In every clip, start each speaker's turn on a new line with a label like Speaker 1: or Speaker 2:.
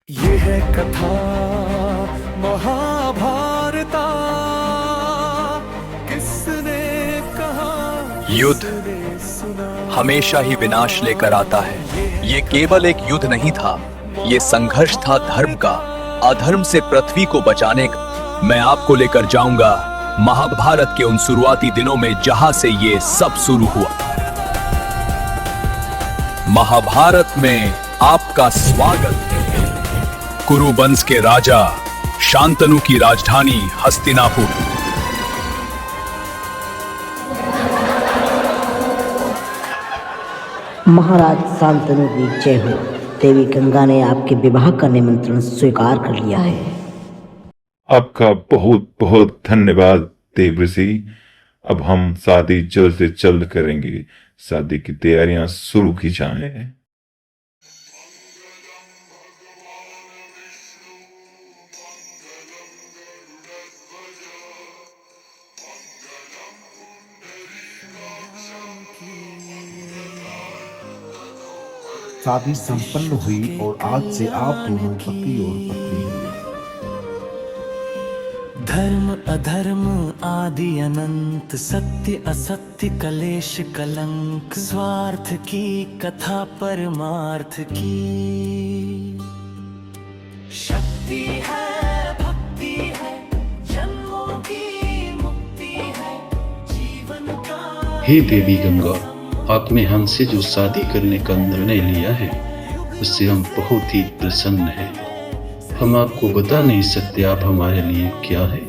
Speaker 1: ये है कथा महाभारता, किसने कहा,
Speaker 2: युद्ध
Speaker 1: किसने सुना।
Speaker 2: हमेशा ही विनाश लेकर आता है। ये केवल एक युद्ध नहीं था, ये संघर्ष था धर्म का, अधर्म से पृथ्वी को बचाने का। मैं आपको लेकर जाऊंगा महाभारत के उन शुरुआती दिनों में जहां से ये सब शुरू हुआ। महाभारत में आपका स्वागत। कुरुवंश के राजा शांतनु की राजधानी हस्तिनापुर।
Speaker 3: महाराज शांतनु की जय हो। देवी गंगा ने आपके विवाह का निमंत्रण स्वीकार कर लिया है।
Speaker 4: आपका बहुत बहुत धन्यवाद देवऋषि। अब हम शादी जल्द से जल्द करेंगे। शादी की तैयारियां शुरू की जाएं।
Speaker 5: शादी संपन्न हुई और आज से आप दोनों पति और पत्नी हुए।
Speaker 1: धर्म अधर्म आदि अनंत, सत्य असत्य कलेश कलंक, स्वार्थ की कथा परमार्थ की। शक्ति है भक्ति है, जन्मों की मुक्ति है, जीवन का।
Speaker 6: हे देवी गंगा, आपने हमसे जो शादी करने का निर्णय लिया है उससे हम बहुत ही प्रसन्न हैं। हम आपको बता नहीं सकते आप हमारे लिए क्या है,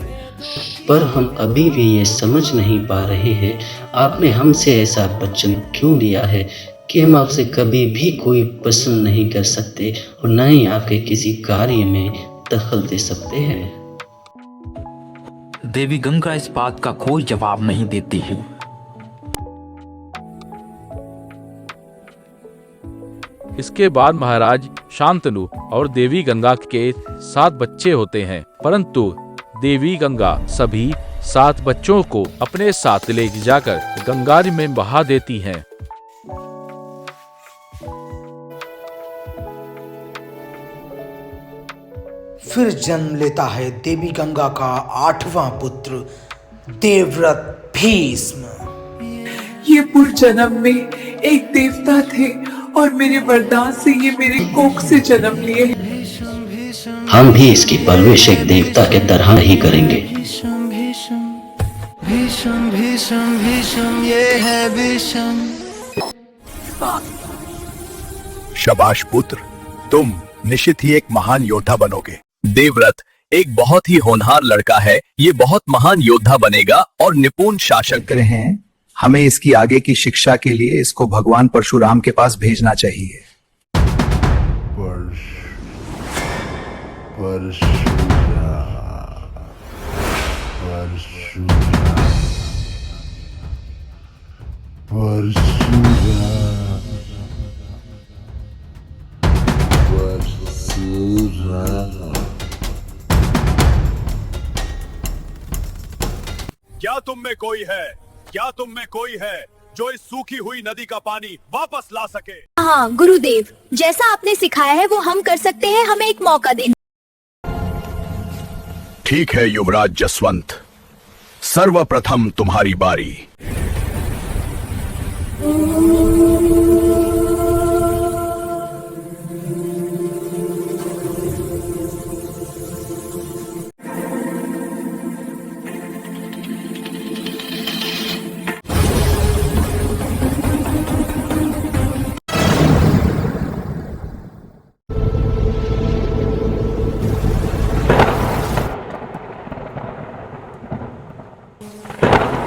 Speaker 7: पर हम अभी भी ये समझ नहीं पा रहे हैं आपने हमसे ऐसा वचन क्यों लिया है कि हम आपसे कभी भी कोई प्रश्न नहीं कर सकते और न ही आपके किसी कार्य में दखल दे सकते हैं।
Speaker 8: देवी गंगा इस बात का कोई जवाब नहीं देती है।
Speaker 9: इसके बाद महाराज शांतनु और देवी गंगा के 7 बच्चे होते हैं, परंतु देवी गंगा सभी 7 बच्चों को अपने साथ ले जाकर गंगा में बहा देती हैं।
Speaker 10: फिर जन्म लेता है देवी गंगा का 8वां पुत्र देवव्रत भीष्म।
Speaker 11: ये पूर्व जन्म में एक देवता थे और मेरे वरदान से ये मेरे कोख से जन्म लिए।
Speaker 7: हम भी इसकी परवरिश एक देवता के तरह ही करेंगे।
Speaker 1: भीषम भीषम भीषम भीषम भीषम, ये है भीषम।
Speaker 2: शाबाश पुत्र, तुम निश्चित ही एक महान योद्धा बनोगे। देवव्रत एक बहुत ही होनहार लड़का है, ये बहुत महान योद्धा बनेगा और निपुण शासक
Speaker 12: हैं। हमें इसकी आगे की शिक्षा के लिए इसको भगवान परशुराम के पास भेजना चाहिए।
Speaker 2: क्या तुम में कोई है, क्या तुम में कोई है जो इस सूखी हुई नदी का पानी वापस ला सके?
Speaker 13: हाँ गुरुदेव, जैसा आपने सिखाया है वो हम कर सकते हैं, हमें एक मौका दें।
Speaker 2: ठीक है युवराज जसवंत, सर्वप्रथम तुम्हारी बारी।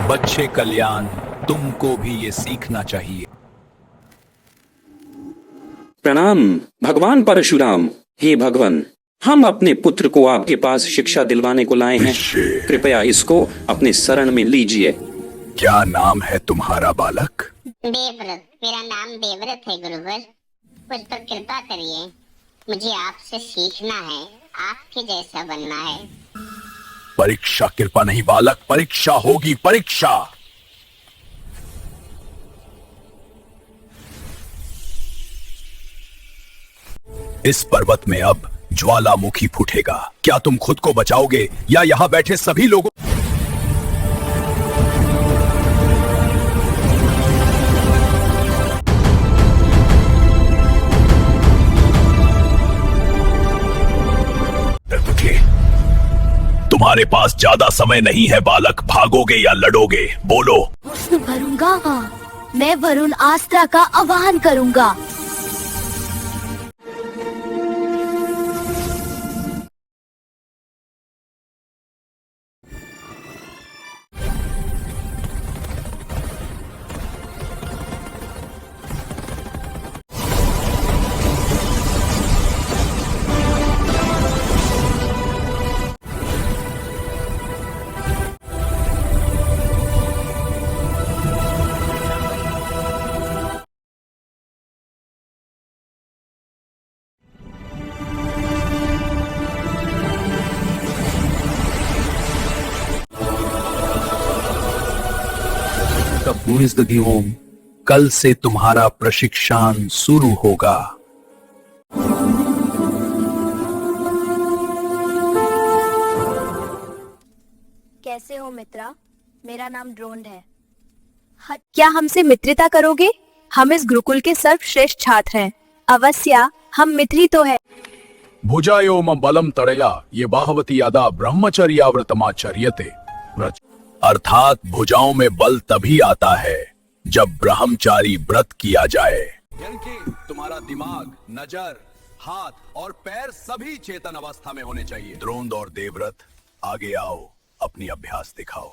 Speaker 2: बच्चे कल्याण, तुमको भी ये सीखना चाहिए।
Speaker 14: प्रणाम भगवान परशुराम। हे भगवान, हम अपने पुत्र को आपके पास शिक्षा दिलवाने को लाए हैं, कृपया इसको अपने शरण में लीजिए।
Speaker 2: क्या नाम है तुम्हारा बालक?
Speaker 15: देवव्रत। मेरा नाम देवव्रत है गुरुवर। कुछ तो कृपा करिए, मुझे आपसे सीखना है, आपके जैसा बनना है।
Speaker 2: परीक्षा कृपा नहीं बालक, परीक्षा होगी परीक्षा। इस पर्वत में अब ज्वालामुखी फूटेगा। क्या तुम खुद को बचाओगे या यहाँ बैठे सभी लोगों? तुम्हारे पास ज्यादा समय नहीं है बालक, भागोगे या लड़ोगे? बोलो।
Speaker 13: हुस्न भरूंगा, मैं वरुण अस्त्र का आह्वान करूंगा।
Speaker 2: कल से तुम्हारा प्रशिक्षण शुरू होगा।
Speaker 13: कैसे हो मित्रा? मेरा नाम ड्रोन है। क्या हमसे मित्रता करोगे? हम इस गुरुकुल के सर्वश्रेष्ठ छात्र हैं। अवश्य, हम मित्री तो है।
Speaker 2: भुजायो म बलम तड़या ये बाहवती यादा ब्रह्मचर्याव्रतमाचर्यते। अर्थात भुजाओं में बल तभी आता है जब ब्रह्मचारी व्रत किया जाए। तुम्हारा दिमाग, नजर, हाथ और पैर सभी चेतन अवस्था में होने चाहिए। द्रोण और देवव्रत, आगे आओ, अपनी अभ्यास दिखाओ।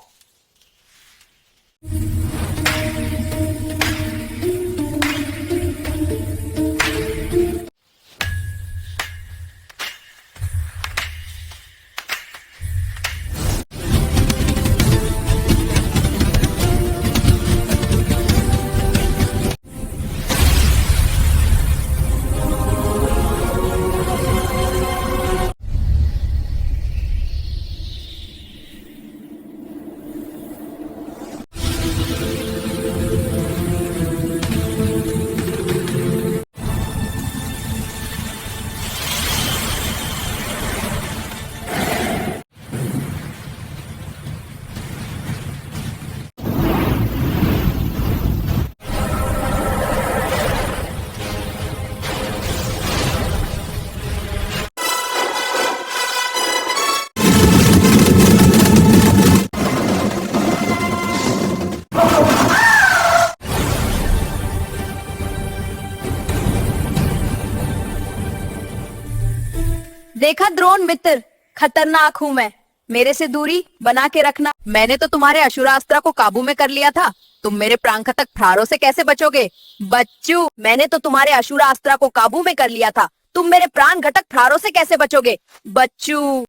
Speaker 13: देखा द्रोण मित्र, खतरनाक हूँ मैं, मेरे से दूरी बना के रखना। मैंने तो तुम्हारे असुरास्त्र को काबू में कर लिया था, तुम मेरे प्राणघातक प्रहारों से कैसे बचोगे? बच्चू, मैंने तो तुम्हारे असुरास्त्र को काबू में कर लिया था, तुम मेरे प्राणघातक प्रहारों से कैसे बचोगे? बच्चू,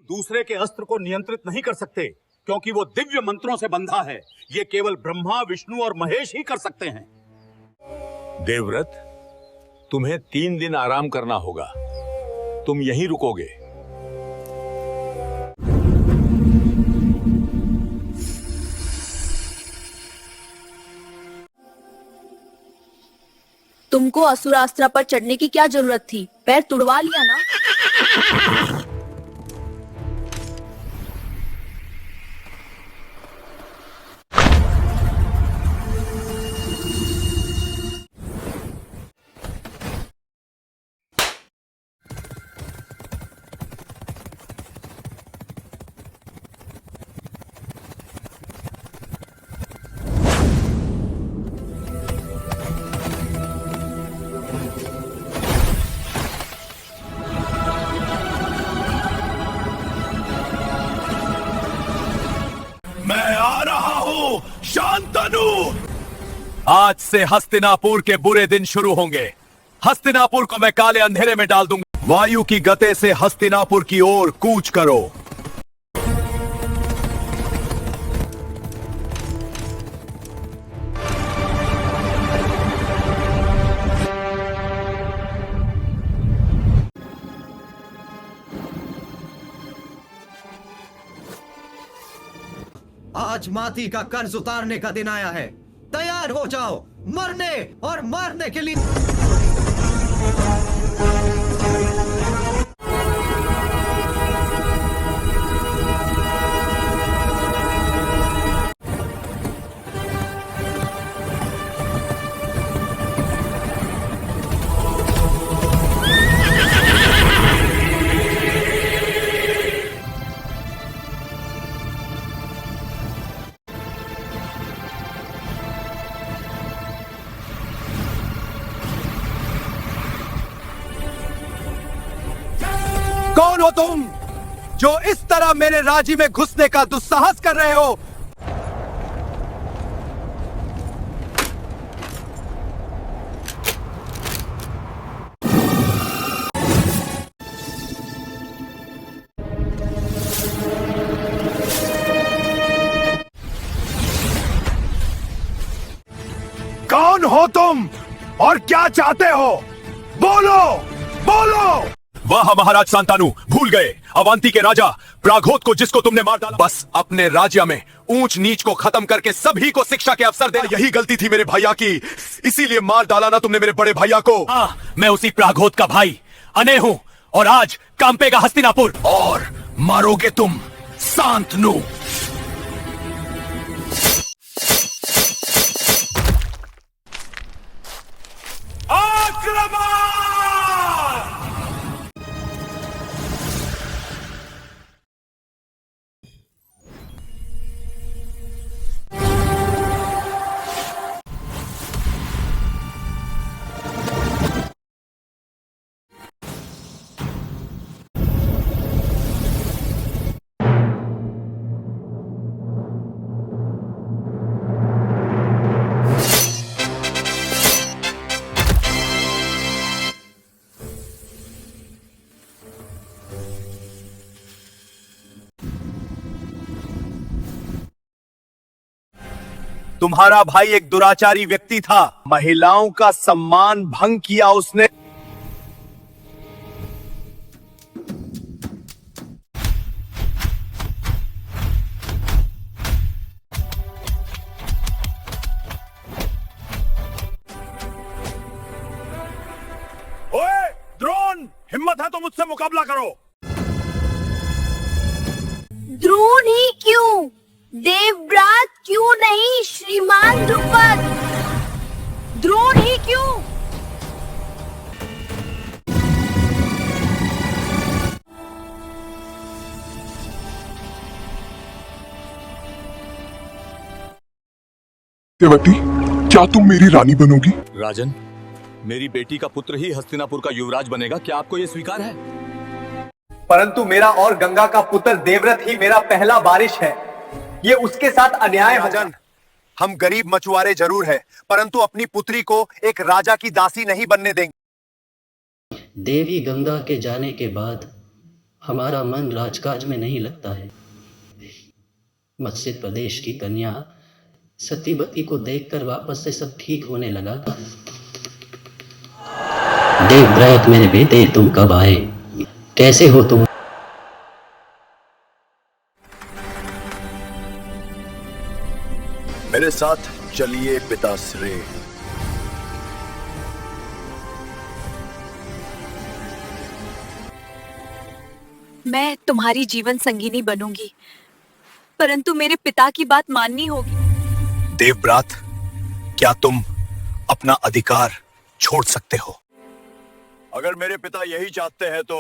Speaker 16: दूसरे के अस्त्र को नियंत्रित नहीं कर सकते क्योंकि वो दिव्य मंत्रों से बंधा है। ये केवल ब्रह्मा, विष्णु और महेश ही कर सकते हैं।
Speaker 17: देवव्रत, तुम्हें 3 दिन आराम करना होगा। तुम यहीं रुकोगे।
Speaker 13: तुमको असुरास्त्र पर चढ़ने की क्या जरूरत थी? पैर तुड़वा लिया ना।
Speaker 2: मैं आ रहा हूँ शांतनु। आज से हस्तिनापुर के बुरे दिन शुरू होंगे। हस्तिनापुर को मैं काले अंधेरे में डाल दूंगा। वायु की गति से हस्तिनापुर की ओर कूच करो।
Speaker 18: आज माती का कर्ज उतारने का दिन आया है। तैयार हो जाओ मरने और मारने के लिए।
Speaker 12: कौन हो तुम जो इस तरह मेरे राज्य में घुसने का दुस्साहस कर रहे हो? कौन हो तुम और क्या चाहते हो? बोलो, बोलो।
Speaker 2: वाह महाराज सांतानु, भूल गए अवंती के राजा प्राघोत को, जिसको तुमने मार डाला। बस अपने राज्य में ऊंच नीच को खत्म करके सभी को शिक्षा के अवसर देना, यही गलती थी मेरे भैया की, इसीलिए मार डाला ना तुमने मेरे बड़े भैया को। मैं उसी प्राघोत का भाई अने हूं और आज कांपेगा हस्तिनापुर, और मारोगे तुम सांतनु। तुम्हारा भाई एक दुराचारी व्यक्ति था, महिलाओं का सम्मान भंग किया उसने।
Speaker 17: ओए द्रोण, हिम्मत है तो मुझसे मुकाबला करो।
Speaker 13: द्रोण ही क्यों, देवव्रत क्यों नहीं, श्रीमान द्रुपद, द्रोण ही क्यों?
Speaker 19: देवती, क्या तुम मेरी रानी बनोगी?
Speaker 17: राजन, मेरी बेटी का पुत्र ही हस्तिनापुर का युवराज बनेगा, क्या आपको यह स्वीकार है?
Speaker 2: परंतु मेरा और गंगा का पुत्र देवव्रत ही मेरा पहला वारिस है, ये उसके साथ अन्याय है। राजन, हम गरीब मछुआरे जरूर हैं, परंतु अपनी पुत्री को एक राजा की दासी नहीं बनने देंगे।
Speaker 7: देवी गंगा के जाने के बाद हमारा मन राजकाज में नहीं लगता है। मत्स्य प्रदेश की कन्या सतीवती को देखकर वापस से सब ठीक होने लगा। देवव्रत मेरे बेटे, तुम कब आए? कैसे हो तुम?
Speaker 2: मेरे साथ चलिए पिताश्री।
Speaker 13: मैं तुम्हारी जीवन संगिनी बनूंगी, परंतु मेरे पिता की बात माननी होगी।
Speaker 2: देवव्रत, क्या तुम अपना अधिकार छोड़ सकते हो? अगर मेरे पिता यही चाहते हैं तो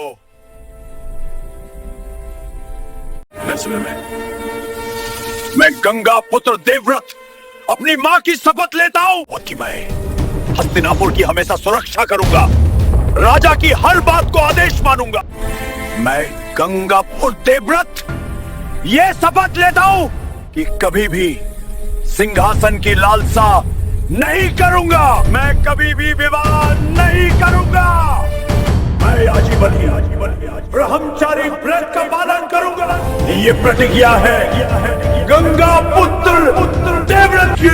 Speaker 2: मैं गंगा पुत्र देवव्रत अपनी मां की शपथ लेता हूं कि मैं हस्तिनापुर की हमेशा सुरक्षा करूंगा, राजा की हर बात को आदेश मानूंगा। मैं गंगापुर देवव्रत ये शपथ लेता हूं कि कभी भी सिंहासन की लालसा नहीं करूंगा, मैं कभी भी विवाह नहीं करूंगा, मैं आजीवन ब्रह्मचारी व्रत का पालन करूंगा। ये प्रतिज्ञा है गंगा पुत्र देवव्रत की।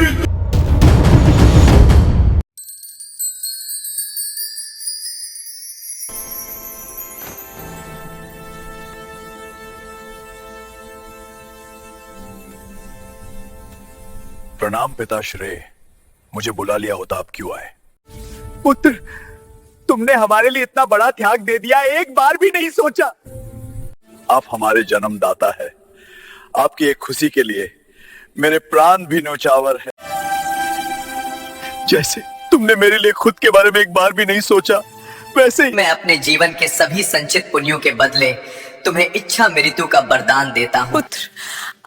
Speaker 2: प्रणाम पिताश्री, मुझे बुला लिया होता आप क्यों आए? पुत्र, तुमने हमारे लिए इतना बड़ा त्याग दे दिया, एक बार भी नहीं सोचा। आप हमारे जन्मदाता है, आपकी एक खुशी के लिए मेरे प्राण भी न्यौछावर है। जैसे तुमने मेरे लिए खुद के बारे में एक बार भी नहीं सोचा, वैसे ही
Speaker 20: मैं अपने जीवन के सभी संचित पुण्यों के बदले तुम्हें इच्छा मृत्यु का वरदान देता हूँ।
Speaker 11: पुत्र,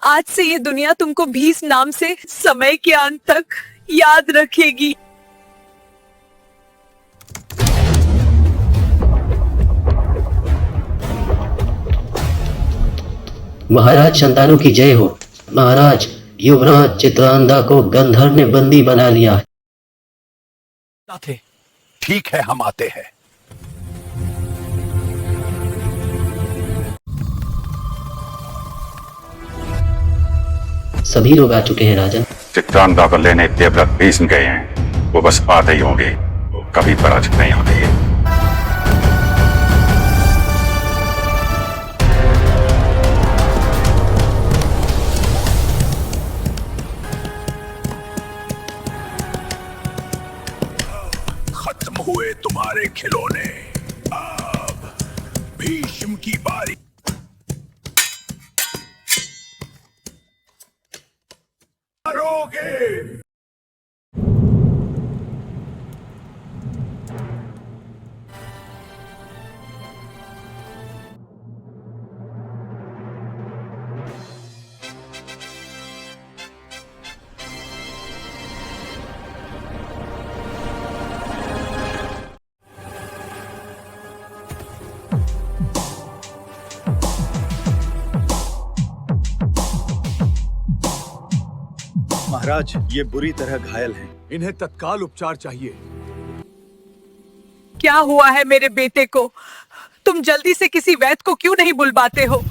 Speaker 11: आज से ये दुनिया तुमको भीष नाम से समय के अंत तक याद रखेगी।
Speaker 7: महाराज शंतनु की जय हो। महाराज, युवराज चित्रांगदा को गंधर्व ने बंदी बना लिया है।
Speaker 2: ठीक है, हम आते हैं।
Speaker 7: सभी लोग आ चुके हैं राजा।
Speaker 21: चित्रांगदा को लेने देवव्रत भीष्म गए हैं, वो बस आते ही होंगे, वो कभी पराजित नहीं होते।
Speaker 2: खत्म हुए तुम्हारे खिलौने, अब भीष्म की बारी।
Speaker 16: महाराज, ये बुरी तरह घायल हैं। इन्हें तत्काल उपचार चाहिए।
Speaker 11: क्या हुआ है मेरे बेटे को? तुम जल्दी से किसी वैद्य को क्यों नहीं बुलवाते हो?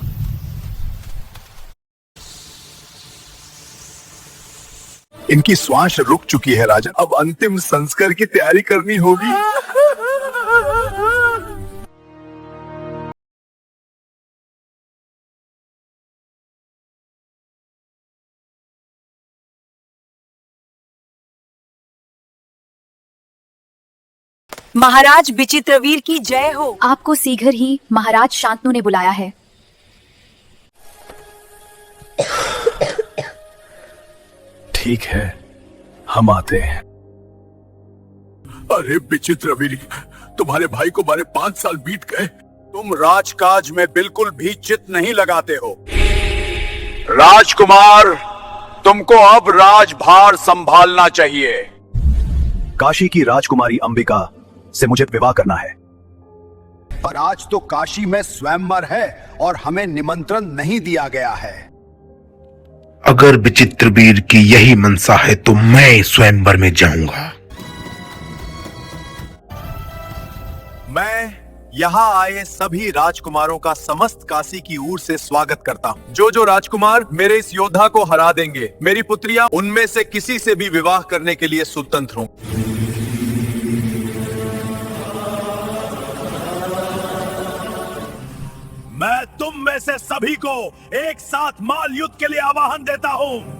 Speaker 19: इनकी श्वास रुक चुकी है राजन, अब अंतिम संस्कार की तैयारी करनी होगी।
Speaker 13: महाराज विचित्रवीर की जय हो। आपको शीघ्र ही महाराज शांतनु ने बुलाया है।
Speaker 2: ठीक है, हम आते हैं।
Speaker 19: अरे विचित्रवीर, तुम्हारे भाई को मारे 5 साल बीत गए। तुम राजकाज में बिल्कुल भी चित नहीं लगाते हो।
Speaker 2: राजकुमार, तुमको अब राजभार संभालना चाहिए।
Speaker 12: काशी की राजकुमारी अंबिका से मुझे विवाह करना है।
Speaker 19: पर आज तो काशी में स्वयंवर है और हमें निमंत्रण नहीं दिया गया है।
Speaker 5: अगर विचित्रवीर की यही मनसा है तो मैं स्वयंवर में जाऊंगा। मैं यहाँ आए सभी राजकुमारों का समस्त काशी की ओर से स्वागत करता हूँ। जो राजकुमार मेरे इस योद्धा को हरा देंगे, मेरी पुत्रियां उनमें से किसी से भी विवाह करने के लिए स्वतंत्र हों।
Speaker 16: मैं तुम में से सभी को एक साथ माल युद्ध के लिए आवाहन देता हूं।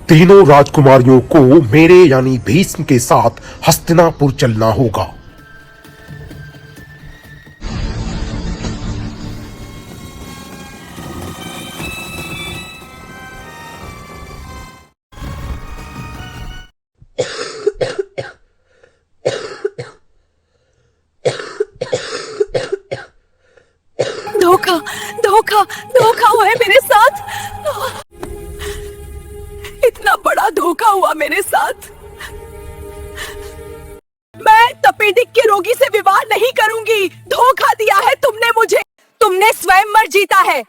Speaker 5: तीनों राजकुमारियों को मेरे यानी भीष्म के साथ हस्तिनापुर चलना होगा।
Speaker 11: धोखा धोखा धोखा हुआ है मेरे साथ। इतना बड़ा धोखा हुआ मेरे साथ। मैं तपेदिक के रोगी से विवाह नहीं करूंगी। धोखा दिया है तुमने मुझे। तुमने स्वयंवर जीता है।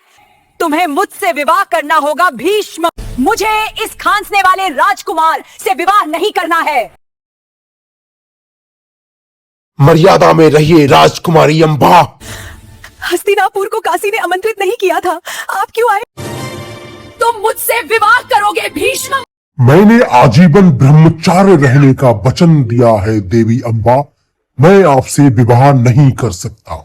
Speaker 11: तुम्हें मुझसे विवाह करना होगा भीष्म। मुझे इस खांसने वाले राजकुमार से विवाह नहीं करना है।
Speaker 3: मर्यादा में रहिए राजकुमारी अम्बा।
Speaker 11: हस्तिनापुर को काशी ने आमंत्रित नहीं किया था, आप क्यों आए? तुम मुझसे विवाह करोगे भीष्म?
Speaker 3: मैंने आजीवन ब्रह्मचार्य रहने का वचन दिया है देवी अम्बा। मैं आपसे विवाह नहीं कर सकता।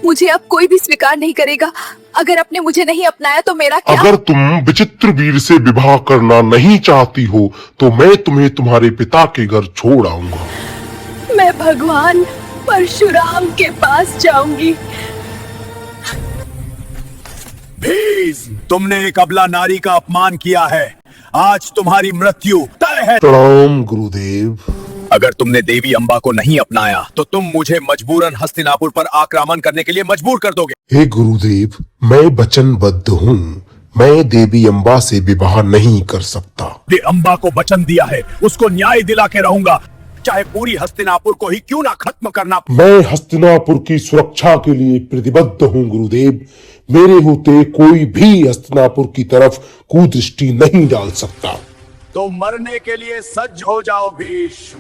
Speaker 11: मुझे अब कोई भी स्वीकार नहीं करेगा। अगर आपने मुझे नहीं अपनाया तो मेरा क्या?
Speaker 3: अगर तुम विचित्र वीर से विवाह करना नहीं चाहती हो तो मैं तुम्हें तुम्हारे पिता के घर छोड़ आऊंगा।
Speaker 11: मैं भगवान परशुराम के पास जाऊंगी।
Speaker 19: भीष्म, तुमने एक अबला नारी का अपमान किया है। आज तुम्हारी मृत्यु तय है।
Speaker 3: प्रणाम गुरुदेव।
Speaker 5: अगर तुमने देवी अम्बा को नहीं अपनाया तो तुम मुझे मजबूरन हस्तिनापुर पर आक्रमण करने के लिए मजबूर कर दोगे।
Speaker 3: हे गुरुदेव, मैं वचनबद्ध हूँ। मैं देवी अम्बा से विवाह नहीं कर सकता।
Speaker 19: अम्बा को वचन दिया है, उसको न्याय दिला के रहूंगा, चाहे पूरी हस्तिनापुर को ही क्यों ना खत्म करना।
Speaker 3: मैं हस्तिनापुर की सुरक्षा के लिए प्रतिबद्ध हूँ गुरुदेव। मेरे होते कोई भी हस्तिनापुर की तरफ कुदृष्टि नहीं डाल सकता।
Speaker 19: तो मरने के लिए सज्ज हो जाओ भीष्म।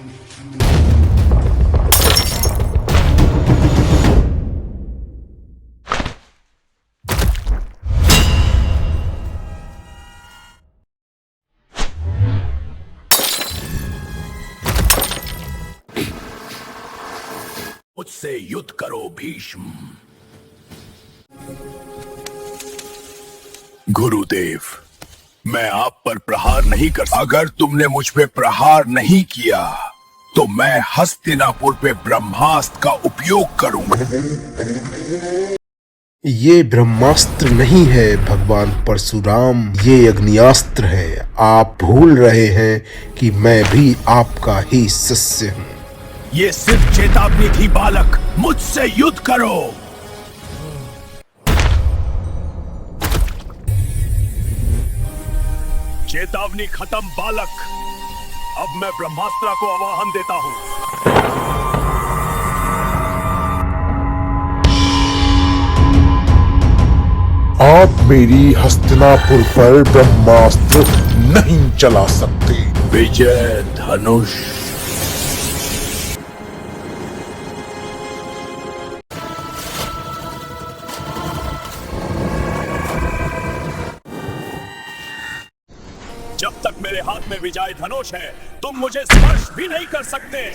Speaker 19: मुझसे युद्ध करो भीष्म। गुरुदेव, मैं आप पर प्रहार नहीं कर सकता। अगर तुमने मुझ पे प्रहार नहीं किया तो मैं हस्तिनापुर पे ब्रह्मास्त्र का उपयोग करूंगा।
Speaker 3: ये ब्रह्मास्त्र नहीं है भगवान परशुराम, ये अग्नियास्त्र है। आप भूल रहे हैं कि मैं भी आपका ही शिष्य हूँ।
Speaker 19: ये सिर्फ चेतावनी थी बालक, मुझसे युद्ध करो। चेतावनी खत्म बालक। अब मैं ब्रह्मास्त्र को आवाहन देता हूं।
Speaker 3: आप मेरी हस्तिनापुर पर ब्रह्मास्त्र नहीं चला सकते।
Speaker 19: विजय धनुष। जब तक मेरे हाथ में विजय धनुष है तुम मुझे स्पर्श भी नहीं कर सकते।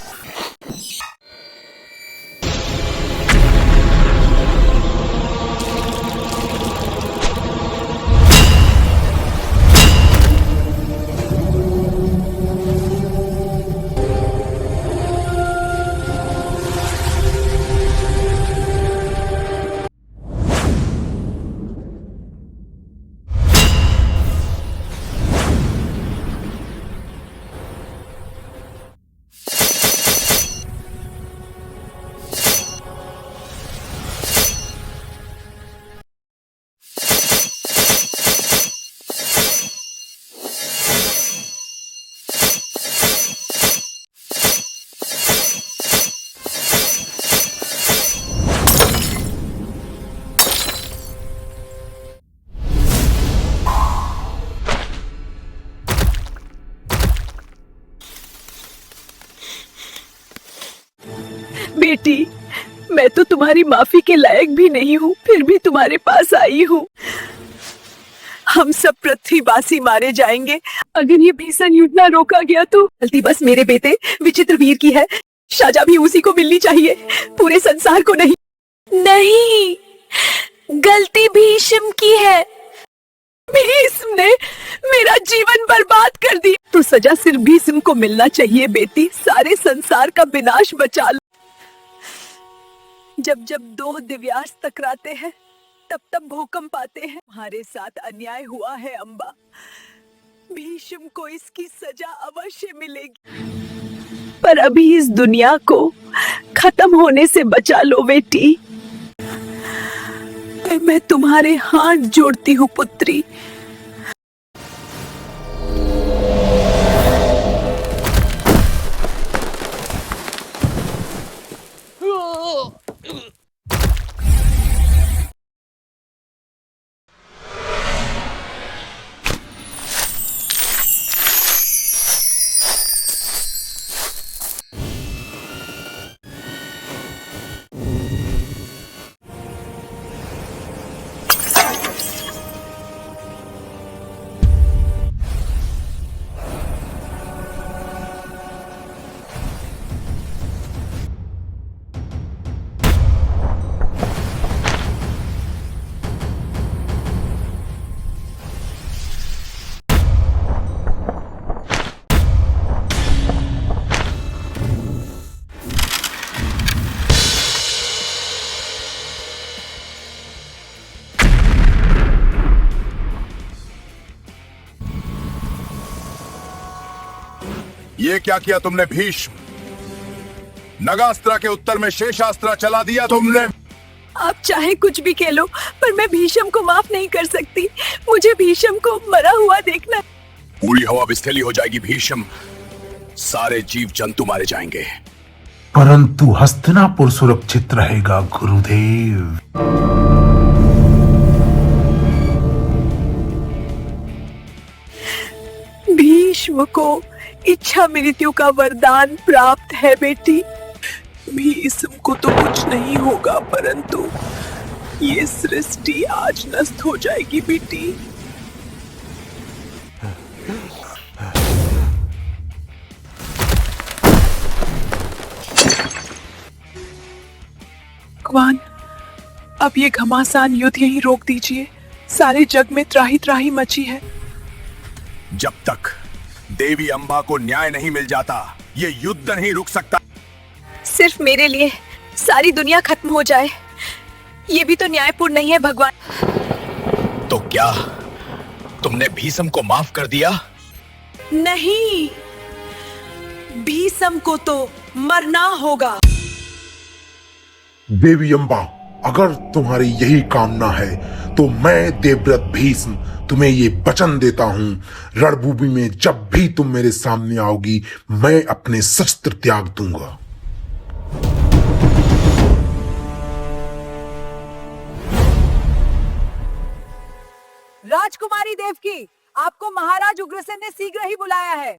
Speaker 11: बेटी, मैं तो तुम्हारी माफी के लायक भी नहीं हूँ, फिर भी तुम्हारे पास आई हूँ। हम सब पृथ्वीवासी मारे जाएंगे अगर ये भीषण युद्ध ना रोका गया तो। गलती बस मेरे बेटे विचित्र वीर की है, सजा भी उसी को मिलनी चाहिए, पूरे संसार को नहीं। नहीं, गलती भीष्म की है। भीष्म ने मेरा जीवन बर्बाद कर दिया, तो सजा सिर्फ भीष्म को मिलना चाहिए बेटी। सारे संसार का विनाश बचा लो। जब जब दो दिव्यास्त्र टकराते हैं तब तब भूकंप आते हैं। तुम्हारे साथ अन्याय हुआ है अम्बा, भीष्म को इसकी सजा अवश्य मिलेगी। पर अभी इस दुनिया को खत्म होने से बचा लो बेटी। मैं तुम्हारे हाथ जोड़ती हूँ पुत्री।
Speaker 19: ये क्या किया तुमने भीष्म? नगास्त्र के उत्तर में शेषास्त्र चला दिया तुमने।
Speaker 11: आप चाहे कुछ भी कह लो, पर मैं भीष्म को माफ नहीं कर सकती। मुझे भीष्म को मरा हुआ देखना।
Speaker 19: पूरी हवा विस्थली हो जाएगी भीष्म, सारे जीव जंतु मारे जाएंगे,
Speaker 3: परंतु हस्तिनापुर सुरक्षित रहेगा गुरुदेव।
Speaker 11: भीष्म को इच्छा मृत्यु का वरदान प्राप्त है बेटी। भीष्म को तो कुछ नहीं होगा, परंतु ये सृष्टि आज नष्ट हो जाएगी बेटी। भगवान, अब ये घमासान युद्ध यहीं रोक दीजिए। सारे जग में त्राही त्राही मची है।
Speaker 19: जब तक देवी अंबा को न्याय नहीं मिल जाता, ये युद्ध नहीं रुक सकता।
Speaker 11: सिर्फ मेरे लिए सारी दुनिया खत्म हो जाए, ये भी तो न्यायपूर्ण नहीं है भगवान।
Speaker 19: तो क्या तुमने भीष्म को माफ कर दिया?
Speaker 11: नहीं, भीष्म को तो मरना होगा।
Speaker 3: देवी अम्बा, अगर तुम्हारी यही कामना है तो मैं देवव्रत भीष्म तुम्हें ये वचन देता हूँ, रणभूमि में जब भी तुम मेरे सामने आओगी, मैं अपने शस्त्र त्याग दूंगा।
Speaker 11: राजकुमारी देवकी, आपको महाराज उग्रसेन ने शीघ्र ही बुलाया है।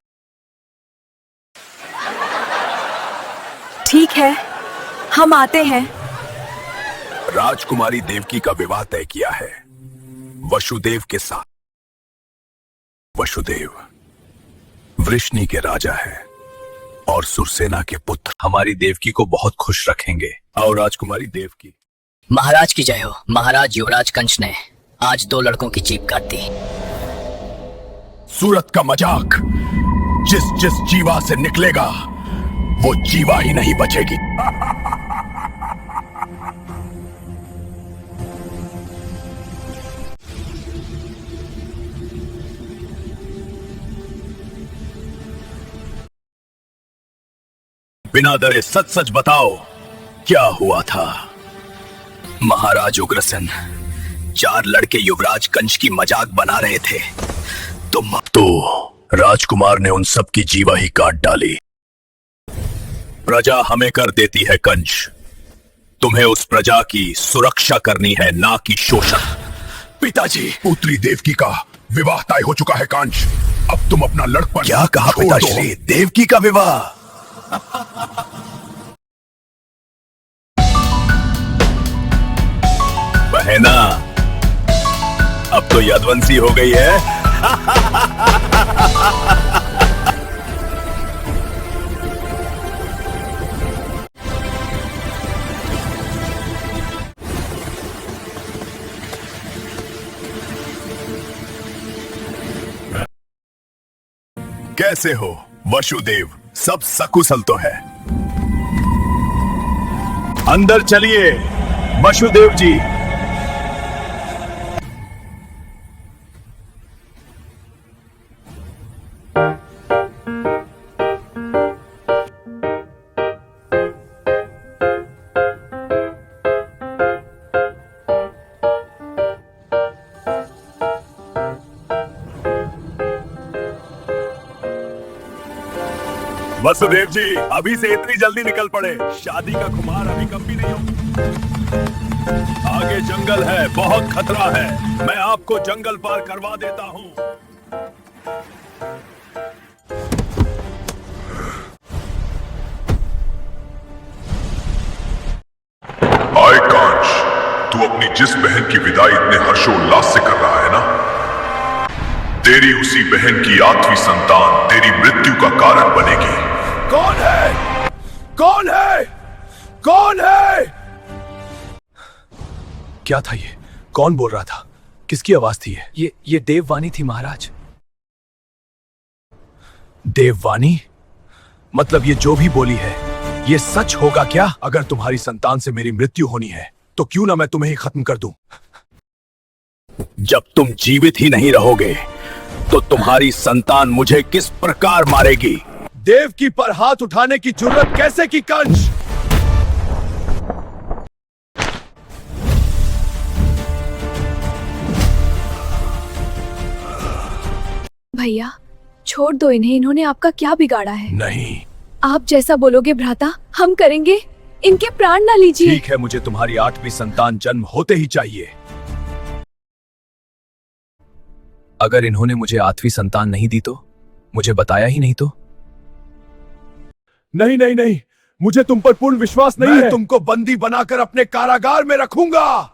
Speaker 11: ठीक है, हम आते हैं।
Speaker 19: राजकुमारी देवकी का विवाह तय किया है वसुदेव के साथ। वसुदेव वृष्णि के राजा है और सुरसेना के पुत्र हमारी देवकी को बहुत खुश रखेंगे। और राजकुमारी देवकी।
Speaker 20: महाराज की जय हो। महाराज युवराज कंस ने आज 2 लड़कों की जीभ काट दी।
Speaker 19: सूरत का मजाक, जिस जिस जीवा से निकलेगा वो जीवा ही नहीं बचेगी। बिना डरे सच सच बताओ, क्या हुआ था?
Speaker 2: महाराज उग्रसेन 4 लड़के युवराज कंस की मजाक बना रहे थे, तो
Speaker 19: राजकुमार ने उन सब की जीवा ही काट डाली। प्रजा हमें कर देती है कंस, तुम्हें उस प्रजा की सुरक्षा करनी है, ना कि शोषण। पिताजी, पुत्री देवकी का विवाह तय हो चुका है कंस, अब तुम अपना लड़कपन।
Speaker 2: क्या कहा पिताश्री? देवकी का विवाह?
Speaker 19: बहना, अब तो यदुवंशी हो गई है। कैसे हो वसुदेव? सब सकुशल तो है? अंदर चलिए वसुदेव जी। वसुदेव जी, अभी से इतनी जल्दी निकल पड़े? शादी का खुमार अभी कम भी नहीं हो। आगे जंगल है, बहुत खतरा है, मैं आपको जंगल पार करवा देता हूँ।
Speaker 4: आए कांच, तू अपनी जिस बहन की विदाई इतने हर्षोल्लास से कर रहा है ना, तेरी उसी बहन की 8वीं संतान तेरी मृत्यु का कारण बनेगी।
Speaker 19: कौन है? कौन है? कौन है?
Speaker 2: क्या था ये? कौन बोल रहा था? किसकी आवाज थी ये देववाणी थी महाराज। देववाणी? मतलब ये जो भी बोली है ये सच होगा क्या? अगर तुम्हारी संतान से मेरी मृत्यु होनी है तो क्यों ना मैं तुम्हें ही खत्म कर दूं।
Speaker 19: जब तुम जीवित ही नहीं रहोगे तो तुम्हारी संतान मुझे किस प्रकार मारेगी?
Speaker 5: देवकी पर हाथ उठाने की जुर्रत कैसे की कंस?
Speaker 11: भैया छोड़ दो इन्हें, इन्होंने आपका क्या बिगाड़ा है?
Speaker 19: नहीं,
Speaker 11: आप जैसा बोलोगे भ्राता हम करेंगे, इनके प्राण ना लीजिए।
Speaker 19: ठीक है, मुझे तुम्हारी 8वीं संतान जन्म होते ही चाहिए। अगर इन्होंने मुझे 8वीं संतान नहीं दी तो, मुझे बताया ही नहीं तो?
Speaker 5: नहीं नहीं नहीं, मुझे तुम पर पूर्ण विश्वास नहीं है। मैं तुमको बंदी बनाकर अपने कारागार में रखूंगा।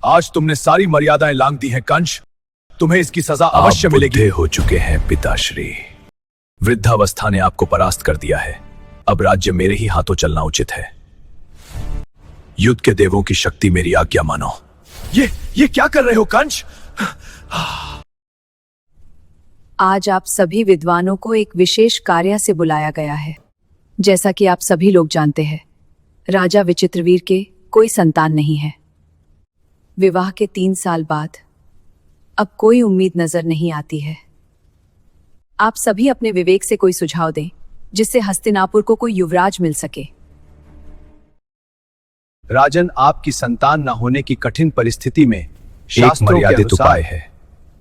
Speaker 19: आज तुमने सारी मर्यादाएं लांघ दी हैं कंस, तुम्हें इसकी सजा अवश्य मिलेगी। बुढ़े हो चुके हैं पिताश्री, वृद्धावस्था ने आपको परास्त कर दिया है। अब राज्य मेरे ही हाथों चलना उचित है। युद्ध के देवों की शक्ति मेरी आज्ञा मानो।
Speaker 5: ये क्या कर रहे हो कंस?
Speaker 11: आज आप सभी विद्वानों को एक विशेष कार्य से बुलाया गया है। जैसा कि आप सभी लोग जानते हैं, राजा विचित्रवीर के कोई संतान नहीं है। विवाह के 3 साल बाद अब कोई उम्मीद नजर नहीं आती है। आप सभी अपने विवेक से कोई सुझाव दें जिससे हस्तिनापुर को कोई युवराज मिल सके।
Speaker 2: राजन, आपकी संतान न होने की कठिन परिस्थिति में एक मर्यादित उपाय है।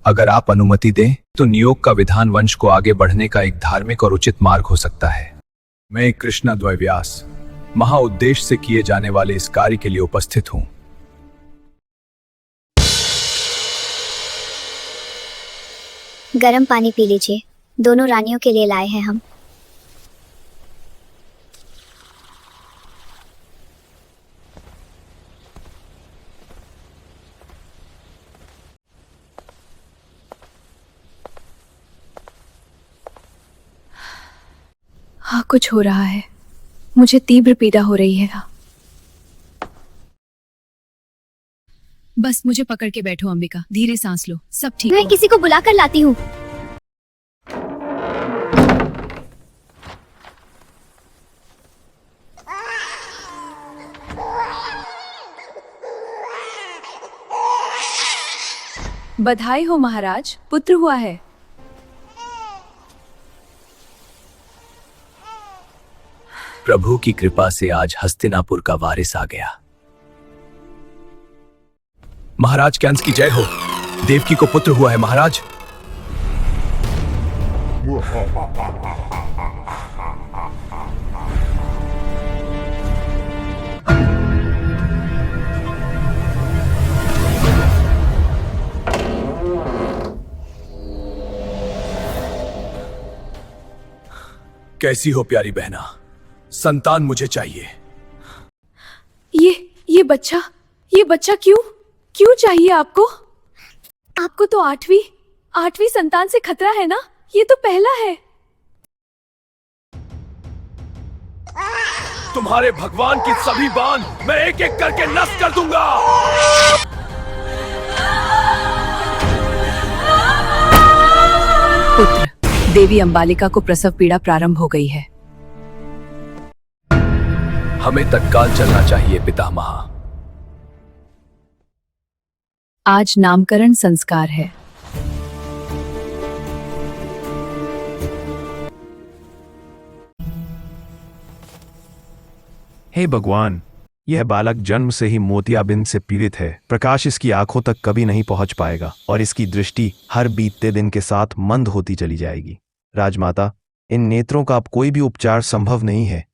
Speaker 2: अगर आप अनुमति दें तो नियोग का विधान वंश को आगे बढ़ने का एक धार्मिक और उचित मार्ग हो सकता है। मैं कृष्णद्वय व्यास महा उद्देश्य से किए जाने वाले इस कार्य के लिए उपस्थित हूं।
Speaker 6: गरम पानी पी लीजिए, दोनों रानियों के लिए लाए हैं हम।
Speaker 11: हाँ, कुछ हो रहा है, मुझे तीव्र पीड़ा हो रही है। बस मुझे पकड़ के बैठो अंबिका, धीरे सांस लो, सब ठीक
Speaker 6: मैं किसी को बुला कर लाती हूँ।
Speaker 11: बधाई हो महाराज, पुत्र हुआ है।
Speaker 2: प्रभु की कृपा से आज हस्तिनापुर का वारिस आ गया। महाराज कंस की जय हो, देवकी को पुत्र हुआ है महाराज। कैसी हो प्यारी बहना, संतान मुझे चाहिए।
Speaker 11: ये बच्चा क्यों चाहिए आपको? आपको तो 8वीं संतान से खतरा है ना? ये तो पहला है।
Speaker 5: तुम्हारे भगवान की सभी बाण मैं एक एक करके नष्ट कर दूंगा।
Speaker 11: पुत्र, देवी अंबालिका को प्रसव पीड़ा प्रारंभ हो गई है।
Speaker 2: हमें तत्काल चलना चाहिए पितामह।
Speaker 11: आज नामकरण संस्कार है।
Speaker 22: हे भगवान, यह बालक जन्म से ही मोतियाबिंद से पीड़ित है। प्रकाश इसकी आंखों तक कभी नहीं पहुंच पाएगा और इसकी दृष्टि हर बीतते दिन के साथ मंद होती चली जाएगी। राजमाता, इन नेत्रों का अब कोई भी उपचार संभव नहीं है।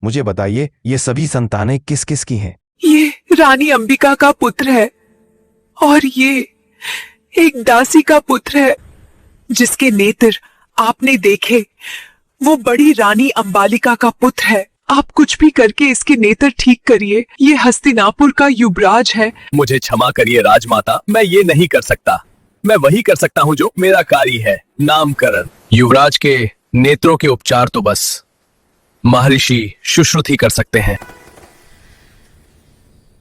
Speaker 22: मुझे बताइए, ये सभी संतानें किस किस की हैं?
Speaker 23: ये रानी अंबिका का पुत्र है और ये एक दासी का पुत्र है जिसके नेत्र आपने देखे। वो बड़ी रानी अंबालिका का पुत्र है। आप कुछ भी करके इसके नेत्र ठीक करिए। ये हस्तिनापुर का युवराज है।
Speaker 2: मुझे क्षमा करिए राजमाता, मैं ये नहीं कर सकता। मैं वही कर सकता हूँ जो मेरा कार्य है, नामकरण। युवराज के नेत्रों के उपचार तो बस महर्षि सुश्रुत ही कर सकते हैं।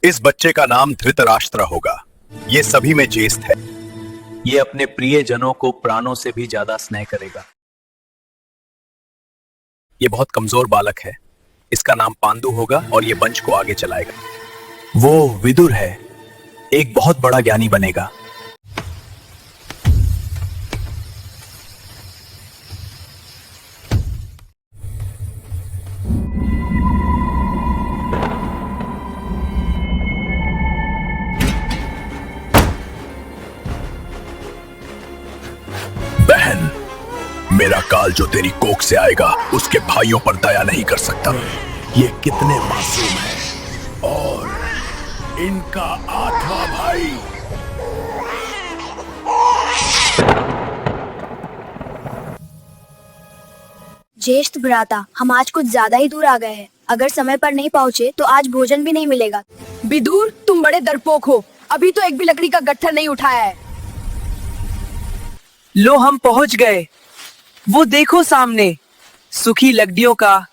Speaker 5: इस बच्चे का नाम धृतराष्ट्र होगा। ये सभी में ज्येष्ठ है।
Speaker 2: ये अपने प्रियजनों को प्राणों से भी ज्यादा स्नेह करेगा। ये बहुत कमजोर बालक है, इसका नाम पांडु होगा और ये वंश को आगे चलाएगा। वो विदुर है, एक बहुत बड़ा ज्ञानी बनेगा।
Speaker 19: बहन, मेरा काल जो तेरी कोख से आएगा उसके भाइयों पर दया नहीं कर सकता। ये कितने मासूम हैं और इनका 8वां भाई।
Speaker 6: ज्येष्ठ भ्राता, हम आज कुछ ज्यादा ही दूर आ गए हैं। अगर समय पर नहीं पहुँचे तो आज भोजन भी नहीं मिलेगा।
Speaker 13: विदुर, तुम बड़े डरपोक हो, अभी तो एक भी लकड़ी का गट्ठर नहीं उठाया है।
Speaker 23: लो हम पहुंच गए, वो देखो सामने सूखी लकड़ियों का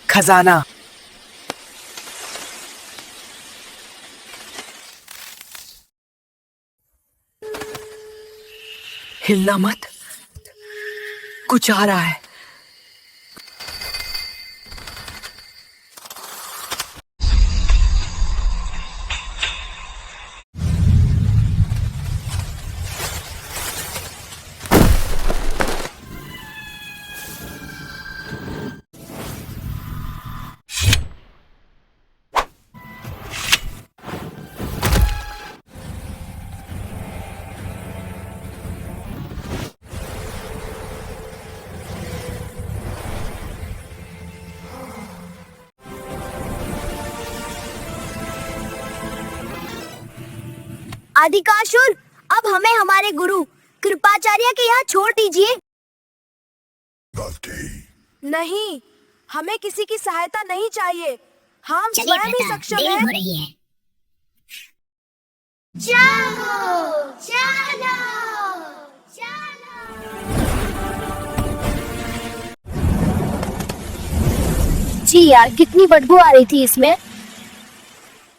Speaker 23: खजाना। हिलना मत, कुछ आ रहा है।
Speaker 6: अधिकासुर, अब हमें हमारे गुरु कृपाचार्य के यहाँ छोड़ दीजिए। नहीं, हमें किसी की सहायता नहीं चाहिए, हम स्वयं ही सक्षम हैं। हो रही है। चलो, चलो, जी यार, कितनी बदबू आ रही थी इसमें।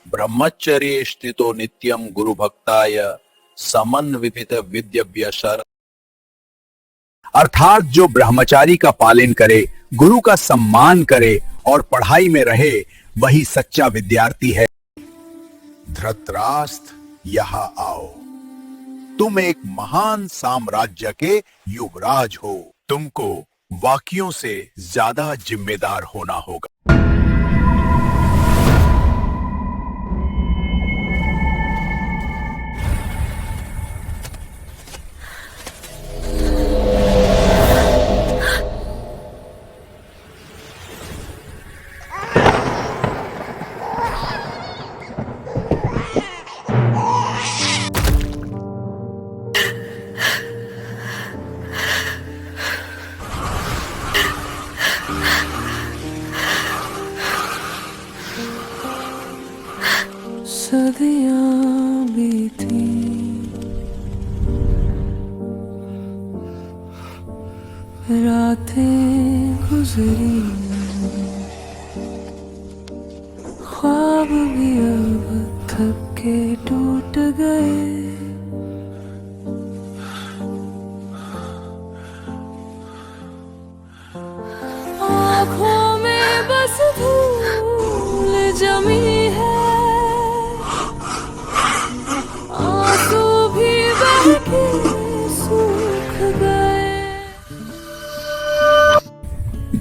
Speaker 2: ब्रह्मचर्य स्थितो नित्यम गुरु भक्ताय समन्वित विद्यभ्यसर। अर्थात जो ब्रह्मचारी का पालन करे, गुरु का सम्मान करे और पढ़ाई में रहे, वही सच्चा विद्यार्थी है। धृतराष्ट्र, यहाँ आओ। तुम एक महान साम्राज्य के युवराज हो, तुमको वाक्यों से ज्यादा जिम्मेदार होना होगा।
Speaker 1: सदियां बीती, रातें गुजरी, ख्वाब भी अब थक के टूट गए। आँखों में बस धूल जमी है,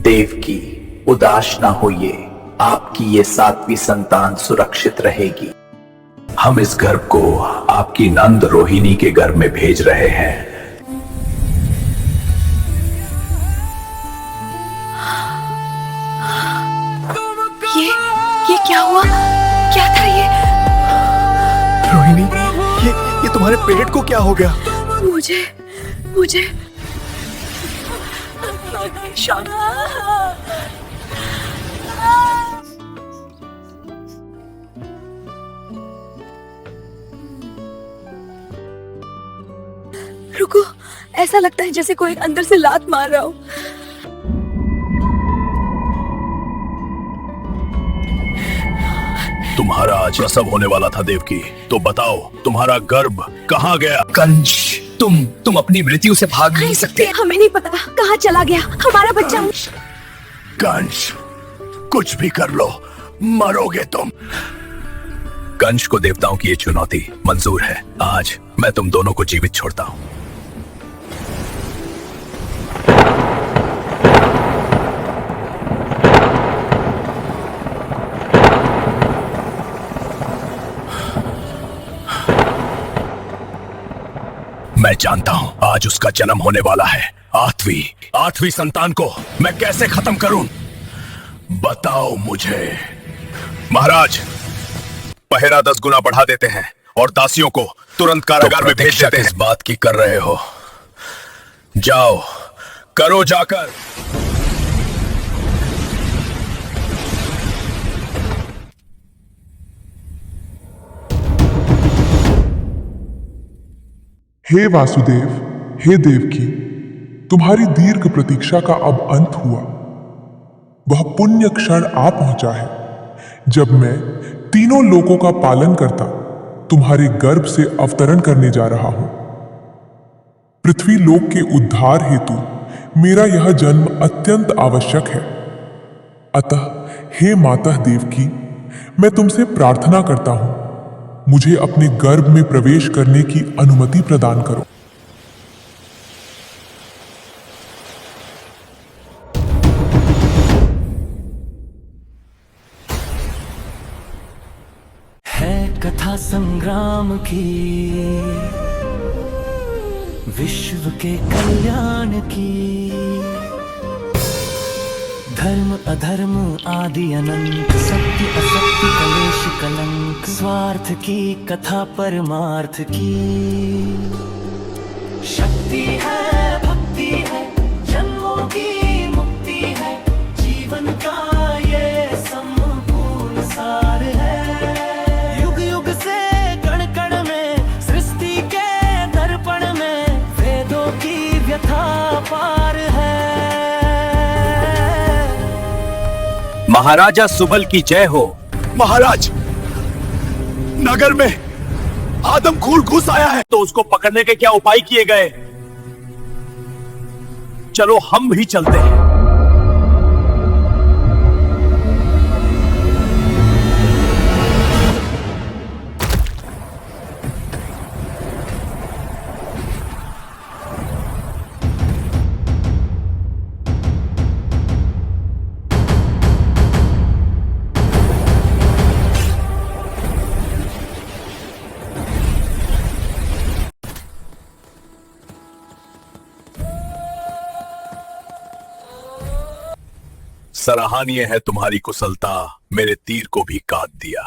Speaker 2: देवकी, उदास ना होइए, आपकी ये 7वीं संतान सुरक्षित रहेगी। हम इस गर्भ को आपकी नंद रोहिणी के गर्भ में भेज रहे हैं।
Speaker 11: ये क्या हुआ? क्या था ये?
Speaker 2: रोहिणी, ये तुम्हारे पेट को क्या हो गया?
Speaker 11: मुझे शांत। रुको, ऐसा लगता है जैसे कोई अंदर से लात मार रहा हो।
Speaker 19: तुम्हारा आज प्रसव होने वाला था देवकी, तो बताओ तुम्हारा गर्भ कहाँ गया?
Speaker 2: कंस, तुम अपनी मृत्यु से भाग नहीं सकते।
Speaker 11: हमें नहीं पता कहाँ चला गया हमारा बच्चा।
Speaker 19: कंस, कुछ भी कर लो, मरोगे तुम। कंस को देवताओं की ये चुनौती मंजूर है। आज मैं तुम दोनों को जीवित छोड़ता हूं। मैं जानता हूं आज उसका जन्म होने वाला है। आठवीं संतान को मैं कैसे खत्म करूं? बताओ मुझे। महाराज, पहरा 10 गुना बढ़ा देते हैं और दासियों को तुरंत कारागार में भेज देते हैं। इस बात की कर रहे हो? जाओ, करो जाकर।
Speaker 8: हे वासुदेव, हे देवकी, तुम्हारी दीर्घ प्रतीक्षा का अब अंत हुआ। वह पुण्य क्षण आ पहुंचा है जब मैं तीनों लोकों का पालन करता तुम्हारे गर्भ से अवतरण करने जा रहा हूं। पृथ्वी लोक के उद्धार हेतु मेरा यह जन्म अत्यंत आवश्यक है। अतः हे माता देवकी, मैं तुमसे प्रार्थना करता हूं, मुझे अपने गर्भ में प्रवेश करने की अनुमति प्रदान करो।
Speaker 1: है कथा संग्राम की, विश्व के कल्याण की, धर्म अधर्म आदि अनंत, सत्य असत्य कलेश कलंक, स्वार्थ की कथा परमार्थ की। शक्ति है, भक्ति है, जन्मों की मुक्ति है, जीवन का ये संपूर्ण सार है। युग युग से कण कण में, सृष्टि के दर्पण में, वेदों की व्यथा पार है।
Speaker 5: महाराजा सुबल की जय हो।
Speaker 19: महाराज, नगर में आदमखोर घुस आया है।
Speaker 5: तो उसको पकड़ने के क्या उपाय किए गए? चलो हम भी चलते हैं।
Speaker 19: सराहनीय है तुम्हारी कुशलता, मेरे तीर को भी काट दिया।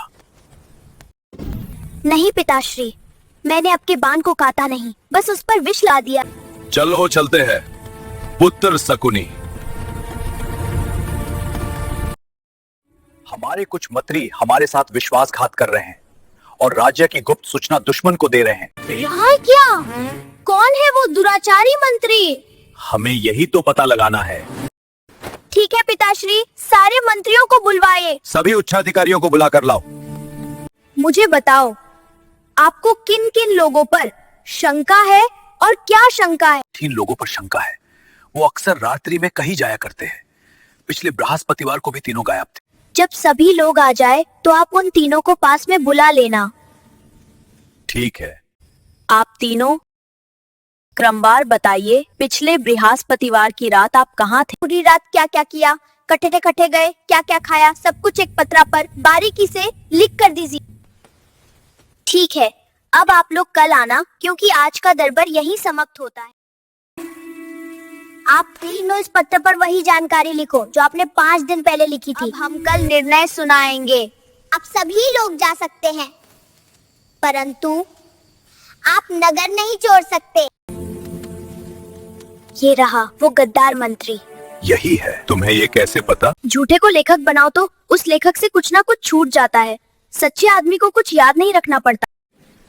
Speaker 6: नहीं पिताश्री, मैंने आपके बाण को काटा नहीं, बस उस पर विष ला दिया।
Speaker 19: चलो चलते हैं। पुत्र शकुनी,
Speaker 5: हमारे कुछ मंत्री हमारे साथ विश्वासघात कर रहे हैं और राज्य की गुप्त सूचना दुश्मन को दे रहे हैं।
Speaker 6: यहाँ क्या? कौन है वो दुराचारी मंत्री?
Speaker 5: हमें यही तो पता लगाना है।
Speaker 6: ठीक है पिताश्री, सारे मंत्रियों को बुलवाए।
Speaker 5: सभी उच्चाधिकारियों को बुलाकर लाओ।
Speaker 6: मुझे बताओ, आपको किन किन लोगों पर शंका है और क्या शंका है?
Speaker 2: 3 लोगों पर शंका है। वो अक्सर रात्रि में कहीं जाया करते हैं। पिछले बृहस्पतिवार को भी तीनों गायब थे।
Speaker 6: जब सभी लोग आ जाए तो आप उन तीनों को पास में बुला लेना।
Speaker 2: ठीक है।
Speaker 11: आप तीनों क्रमवार बताइए, पिछले बृहस्पतिवार की रात आप कहाँ थे?
Speaker 6: पूरी रात क्या क्या किया, कट्ठे कट्ठे गए, क्या क्या खाया, सब कुछ एक पत्रा पर बारीकी से लिख कर दीजिए। ठीक है, अब आप लोग कल आना, क्योंकि आज का दरबार यही समाप्त होता है। आप तीनों इस पत्र पर वही जानकारी लिखो जो आपने 5 दिन पहले लिखी थी। अब हम कल निर्णय सुनाएंगे। अब सभी लोग जा सकते हैं, परंतु आप नगर नहीं छोड़ सकते। ये रहा वो गद्दार मंत्री।
Speaker 19: यही है। तुम्हें ये कैसे पता?
Speaker 6: झूठे को लेखक बनाओ तो उस लेखक से कुछ ना कुछ छूट जाता है। सच्चे आदमी को कुछ याद नहीं रखना पड़ता।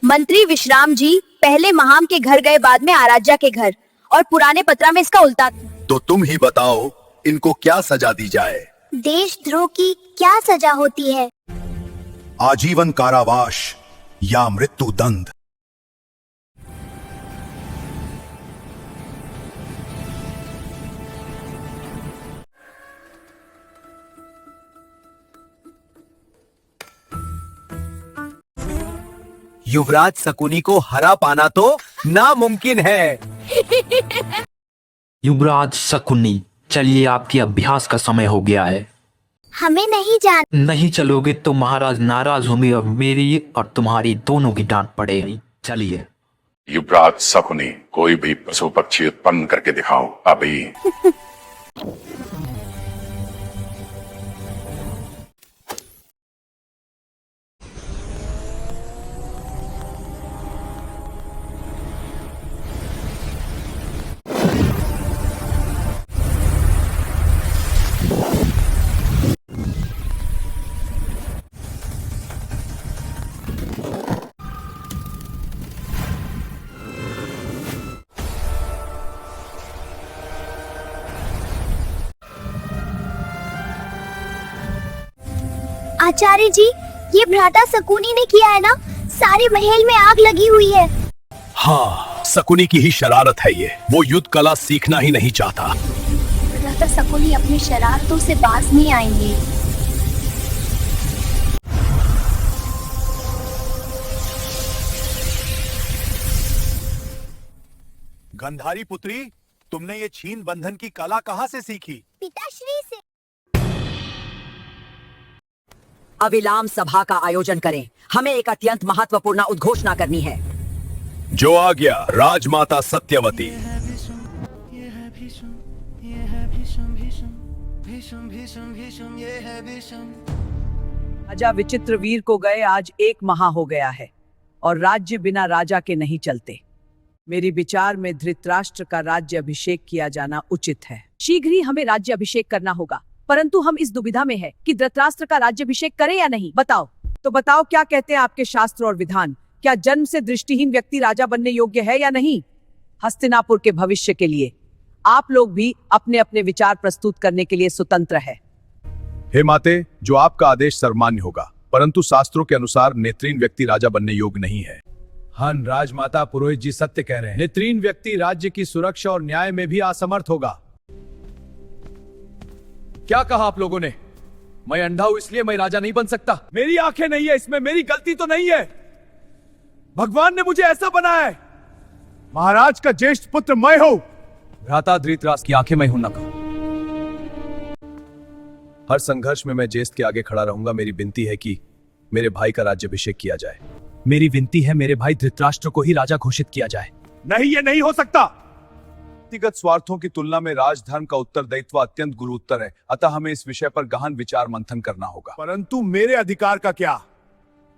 Speaker 11: मंत्री विश्राम जी पहले महाम के घर गए, बाद में आराध्या के घर, और पुराने पत्रा में इसका उल्टा।
Speaker 19: तो तुम ही बताओ, इनको क्या सजा दी जाए?
Speaker 6: देशद्रोह की क्या सजा होती है?
Speaker 5: आजीवन कारावास या मृत्यु दंड।
Speaker 2: युवराज शकुनी को हरा पाना तो नामुमकिन है।
Speaker 9: युवराज शकुनी, चलिए आपके अभ्यास का समय हो गया है।
Speaker 6: हमें नहीं जान।
Speaker 9: नहीं चलोगे तो महाराज नाराज होंगे और मेरी और तुम्हारी दोनों की डांट पड़ेगी। चलिए।
Speaker 21: युवराज शकुनी, कोई भी पशु पक्षी उत्पन्न करके दिखाओ अभी।
Speaker 6: आचार्य जी, ये भ्राता शकुनी ने किया है ना? सारे महल में आग लगी हुई है।
Speaker 19: हाँ, शकुनी की ही शरारत है ये। वो युद्ध कला सीखना ही नहीं चाहता।
Speaker 6: भ्राता शकुनी अपनी शरारतों से बाज नहीं आएंगे।
Speaker 5: गंधारी पुत्री, तुमने ये छीन बंधन की कला कहाँ से सीखी?
Speaker 6: पिताश्री से।
Speaker 13: अविलाम सभा का आयोजन करें। हमें एक अत्यंत महत्वपूर्ण उद्घोषणा करनी है।
Speaker 19: जो आ गया, राजमाता सत्यवती।
Speaker 11: राजा विचित्रवीर को गए आज 1 माह हो गया है और राज्य बिना राजा के नहीं चलते। मेरे विचार में धृतराष्ट्र का राज्य अभिषेक किया जाना उचित है। शीघ्र ही हमें राज्य अभिषेक करना होगा, परंतु हम इस दुविधा में हैं कि धृतराष्ट्र का राज्याभिषेक करें या नहीं। बताओ तो बताओ, क्या कहते हैं आपके शास्त्र और विधान? क्या जन्म से दृष्टिहीन व्यक्ति राजा बनने योग्य है या नहीं? हस्तिनापुर के भविष्य के लिए आप लोग भी अपने अपने विचार प्रस्तुत करने के लिए स्वतंत्र है।
Speaker 2: हे माते, जो आपका आदेश सर्वमान्य होगा, परंतु शास्त्रों के अनुसार नेत्रहीन व्यक्ति राजा बनने योग्य नहीं है।
Speaker 10: हन राजमाता, पुरोहित जी सत्य कह रहे हैं। नेत्रहीन व्यक्ति राज्य की सुरक्षा और न्याय में भी असमर्थ होगा। क्या कहा आप लोगों ने? मैं अंधा हूं इसलिए मैं राजा नहीं बन सकता? मेरी आंखें नहीं है, इसमें मेरी गलती तो नहीं है। भगवान ने मुझे ऐसा बनाया है। महाराज का ज्येष्ठ पुत्र मैं हूं।
Speaker 2: भ्राता धृतराष्ट्र की आंखें मैं हूं, न कहो। हर संघर्ष में मैं ज्येष्ठ के आगे खड़ा रहूंगा। मेरी विनती है कि मेरे भाई का राज्याभिषेक किया जाए।
Speaker 10: मेरी विनती है मेरे भाई धृतराष्ट्र को ही राजा घोषित किया जाए।
Speaker 2: नहीं, ये नहीं हो सकता। व्यक्तिगत स्वार्थों की तुलना में राजधर्म का उत्तरदायित्व अत्यंत गुरुतर है, अतः हमें इस विषय पर गहन विचार मंथन करना होगा।
Speaker 10: परंतु मेरे अधिकार का क्या?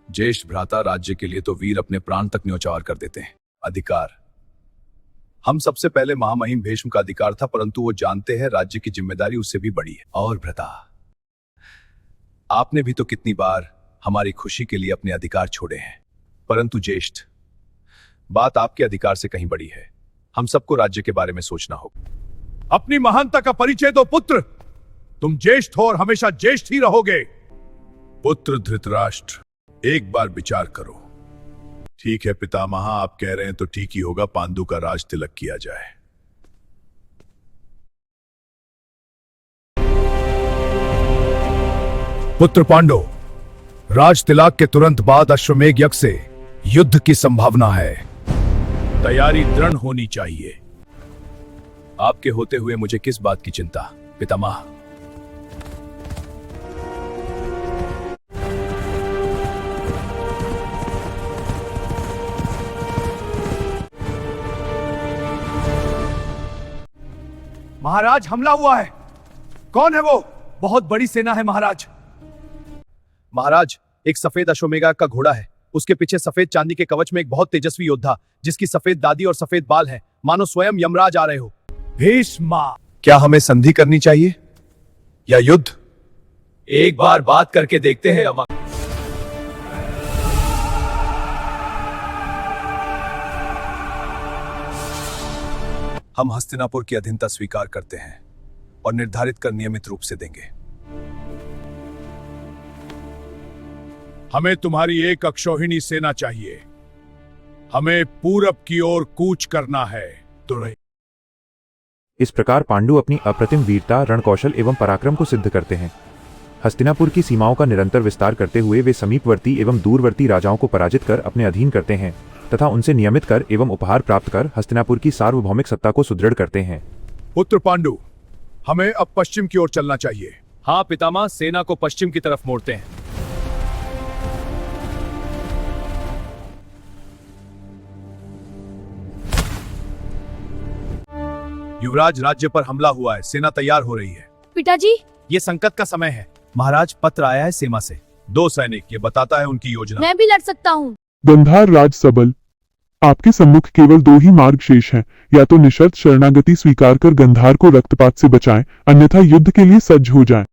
Speaker 2: ज्येष्ठ भ्राता, राज्य के लिए तो वीर अपने प्राण तक न्यौछावर कर देते हैं। अधिकार, हम सबसे पहले महामहिम भीष्म का अधिकार था, परंतु वो जानते हैं राज्य की जिम्मेदारी उससे भी बड़ी है। और भ्राता, आपने भी तो कितनी बार हमारी खुशी के लिए अपने अधिकार छोड़े हैं। परंतु ज्येष्ठ, बात आपके अधिकार से कहीं बड़ी है। हम सबको राज्य के बारे में सोचना होगा।
Speaker 10: अपनी महानता का परिचय दो पुत्र। तुम ज्येष्ठ हो और हमेशा ज्येष्ठ ही रहोगे।
Speaker 4: पुत्र धृतराष्ट्र, एक बार विचार करो। ठीक है पितामह, आप कह रहे हैं तो ठीक ही होगा। पांडु का राज तिलक किया जाए।
Speaker 19: पुत्र पांडव, राज तिलक के तुरंत बाद अश्वमेध यज्ञ से युद्ध की संभावना है। तैयारी दृढ़ होनी चाहिए।
Speaker 2: आपके होते हुए मुझे किस बात की चिंता, पितामह?
Speaker 10: महाराज, हमला हुआ है। कौन है वो? बहुत बड़ी सेना है महाराज।
Speaker 2: महाराज, एक सफेद अश्वमेध का घोड़ा है। उसके पीछे सफेद चांदी के कवच में एक बहुत तेजस्वी योद्धा, जिसकी सफेद दादी और सफेद बाल हैं, मानो स्वयं यमराज आ रहे हो।
Speaker 10: भीष्म,
Speaker 2: क्या हमें संधि करनी चाहिए या युद्ध?
Speaker 10: एक बार बात करके देखते हैं। अमा
Speaker 2: हम हस्तिनापुर की अधीनता स्वीकार करते हैं और निर्धारित कर नियमित रूप से देंगे।
Speaker 10: हमें तुम्हारी एक अक्षौहिणी सेना चाहिए। हमें पूरब की ओर कूच करना है।
Speaker 14: इस प्रकार पांडु अपनी अप्रतिम वीरता, रणकौशल एवं पराक्रम को सिद्ध करते हैं। हस्तिनापुर की सीमाओं का निरंतर विस्तार करते हुए वे समीपवर्ती एवं दूरवर्ती राजाओं को पराजित कर अपने अधीन करते हैं तथा उनसे नियमित कर एवं उपहार प्राप्त कर हस्तिनापुर की सार्वभौमिक सत्ता को सुदृढ़ करते हैं।
Speaker 10: पुत्र पांडु, हमें अब पश्चिम की ओर चलना चाहिए। हाँ पितामह, सेना को पश्चिम की तरफ मोड़ते हैं। युवराज, राज्य पर हमला हुआ है। सेना तैयार हो रही है।
Speaker 6: पिताजी,
Speaker 10: ये संकट का समय है। महाराज, पत्र आया है सेना से। 2 सैनिक, ये बताता है उनकी योजना।
Speaker 6: मैं भी लड़ सकता हूँ।
Speaker 8: गंधार राज सबल, आपके सम्मुख केवल 2 ही मार्ग शेष हैं। या तो निशर्त शरणागति स्वीकार कर गंधार को रक्तपात से बचाएं, अन्यथा युद्ध के लिए सज्ज हो जाएं।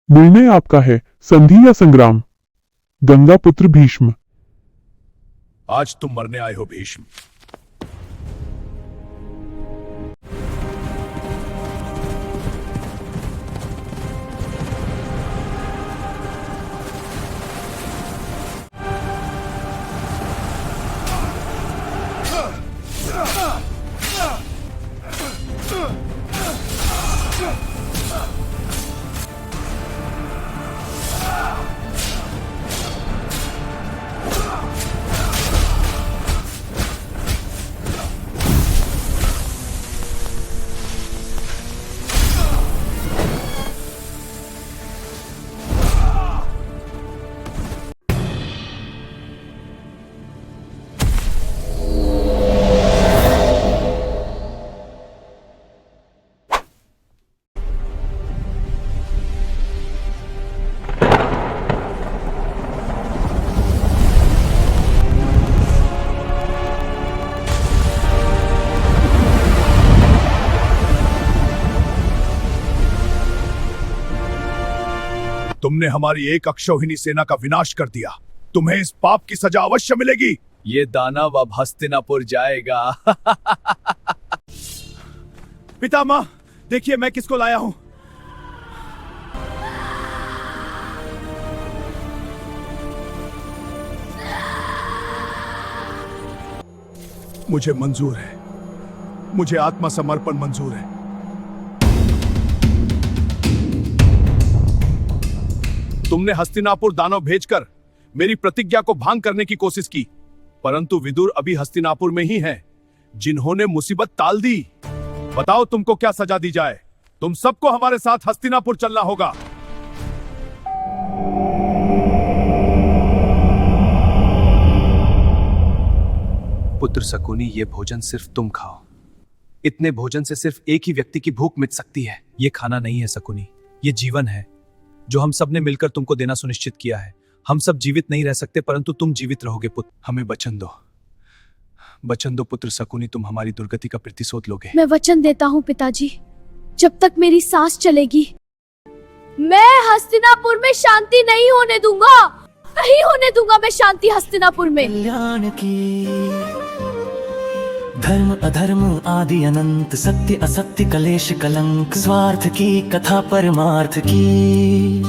Speaker 8: निर्णय आपका है, संधि या संग्राम। गंगा पुत्र भीष्म।
Speaker 10: आज तुम मरने आए हो भीष्म। तुमने हमारी एक अक्षौहिणी सेना का विनाश कर दिया। तुम्हें इस पाप की सजा अवश्य मिलेगी। ये दानव अब हस्तिनापुर जाएगा। पितामह, देखिए मैं किसको लाया हूं। मुझे मंजूर है, मुझे आत्मसमर्पण मंजूर है। तुमने हस्तिनापुर दानव भेजकर मेरी प्रतिज्ञा को भंग करने की कोशिश की, परंतु विदुर अभी हस्तिनापुर में ही हैं, जिन्होंने मुसीबत टाल दी। बताओ तुमको क्या सजा दी जाए। तुम सबको हमारे साथ हस्तिनापुर चलना होगा।
Speaker 2: पुत्र शकुनी, ये भोजन सिर्फ तुम खाओ। इतने भोजन से सिर्फ एक ही व्यक्ति की भूख मिट सकती है। ये खाना नहीं है शकुनी, ये जीवन है जो हम सब ने मिलकर तुमको देना सुनिश्चित किया है। हम सब जीवित नहीं रह सकते, परंतु तुम जीवित रहोगे पुत्र। हमें वचन दो, वचन दो पुत्र शकुनी, तुम हमारी दुर्गति का प्रतिशोध लोगे।
Speaker 6: मैं वचन देता हूँ पिताजी, जब तक मेरी सांस चलेगी मैं हस्तिनापुर में शांति नहीं होने दूंगा। नहीं होने दूंगा मैं शांति हस्तिनापुर में।
Speaker 1: कल्याण की, धर्म अधर्म आदि अनंत, सत्य असत्य कलेश कलंक, स्वार्थ की कथा परमार्थ की।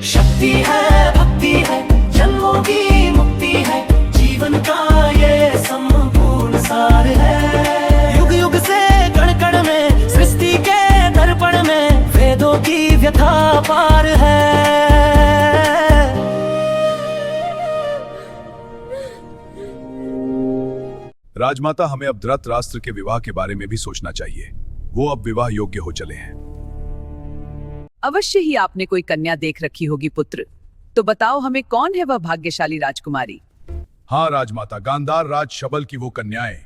Speaker 1: शक्ति है, भक्ति है, जन्मों की मुक्ति है, जीवन का ये संपूर्ण सार है। युग युग से कण कण में, सृष्टि के दर्पण में, वेदों की व्यथा पार है।
Speaker 10: राजमाता, हमें अब धृतराष्ट्र के विवाह के बारे में भी सोचना चाहिए। वो अब विवाह योग्य हो चले हैं।
Speaker 11: अवश्य ही आपने कोई कन्या देख रखी होगी पुत्र, तो बताओ हमें कौन है वह भाग्यशाली राजकुमारी।
Speaker 10: हाँ राजमाता, गांधार राज शबल की वो कन्याएं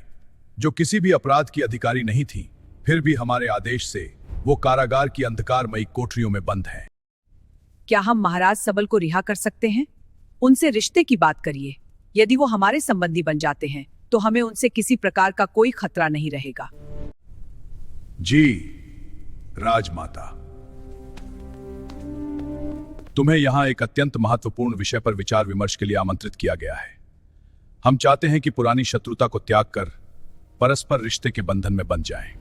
Speaker 10: जो किसी भी अपराध की अधिकारी नहीं थी, फिर भी हमारे आदेश से वो कारागार की अंधकारमयी कोठरियों में बंद हैं।
Speaker 11: क्या हम महाराज सबल को रिहा कर सकते हैं? उनसे रिश्ते की बात करिए। यदि वो हमारे संबंधी बन जाते हैं तो हमें उनसे किसी प्रकार का कोई खतरा नहीं रहेगा।
Speaker 10: जी राजमाता, तुम्हें यहां एक अत्यंत महत्वपूर्ण विषय पर विचार विमर्श के लिए आमंत्रित किया गया है। हम चाहते हैं कि पुरानी शत्रुता को त्याग कर परस्पर रिश्ते के बंधन में बंध जाएं।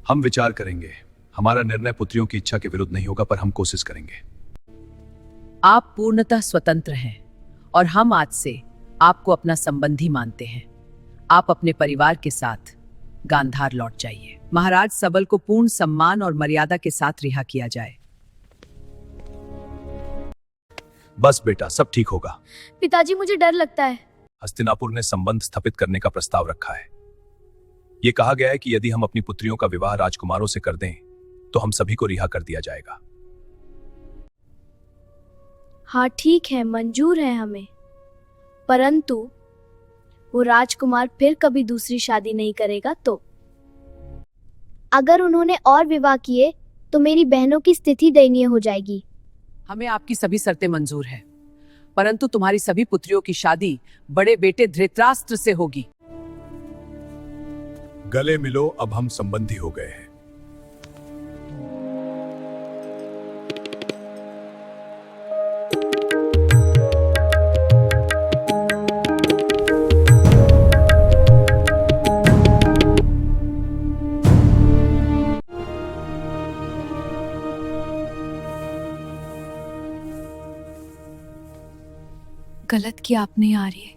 Speaker 10: हम विचार करेंगे। हमारा निर्णय पुत्रियों की इच्छा के विरुद्ध नहीं होगा, पर हम कोशिश करेंगे।
Speaker 11: आप पूर्णतः स्वतंत्र हैं और हम आज से आपको अपना संबंधी मानते हैं। आप अपने परिवार के साथ गांधार लौट जाइए। महाराज सबल को पूर्ण सम्मान और मर्यादा के साथ रिहा किया जाए।
Speaker 2: बस बेटा, सब ठीक होगा।
Speaker 6: पिताजी मुझे डर लगता है।
Speaker 2: हस्तिनापुर ने संबंध स्थापित करने का प्रस्ताव रखा है। यह कहा गया है कि यदि हम अपनी पुत्रियों का विवाह राजकुमारों से कर दें तो हम सभी को रिहा कर दिया जाएगा।
Speaker 6: हाँ ठीक है, मंजूर है हमें, परंतु वो राजकुमार फिर कभी दूसरी शादी नहीं करेगा तो? अगर उन्होंने और विवाह किए तो मेरी बहनों की स्थिति दयनीय हो जाएगी।
Speaker 11: हमें आपकी सभी शर्तें मंजूर है, परंतु तुम्हारी सभी पुत्रियों की शादी बड़े बेटे धृतराष्ट्र से होगी।
Speaker 5: गले मिलो, अब हम संबंधी हो गए हैं।
Speaker 11: गलत किया आपने आर्य।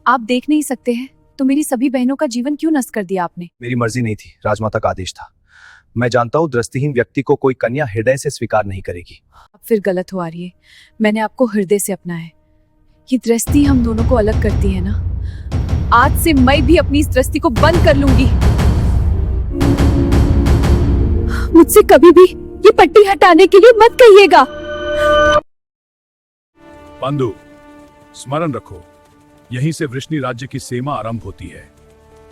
Speaker 11: आप देख नहीं सकते हैं तो मेरी सभी बहनों का जीवन क्यों नष्ट कर दिया आपने?
Speaker 2: मेरी मर्जी नहीं थी, राजमाता का आदेश था। मैं जानता हूँ दृष्टिहीन व्यक्ति को कोई कन्या हृदय से स्वीकार नहीं करेगी।
Speaker 11: आप फिर गलत हो आर्य। मैंने आपको हृदय से अपना है। ये दृष्टि हम दोनों को अलग करती है ना। आज से मैं भी अपनी इस दृष्टि को बंद कर लूंगी। मुझसे कभी भी ये पट्टी हटाने के लिए मत कहिएगा।
Speaker 5: पांडु, स्मरण रखो, यहीं से वृष्णि राज्य की सीमा आरंभ होती है।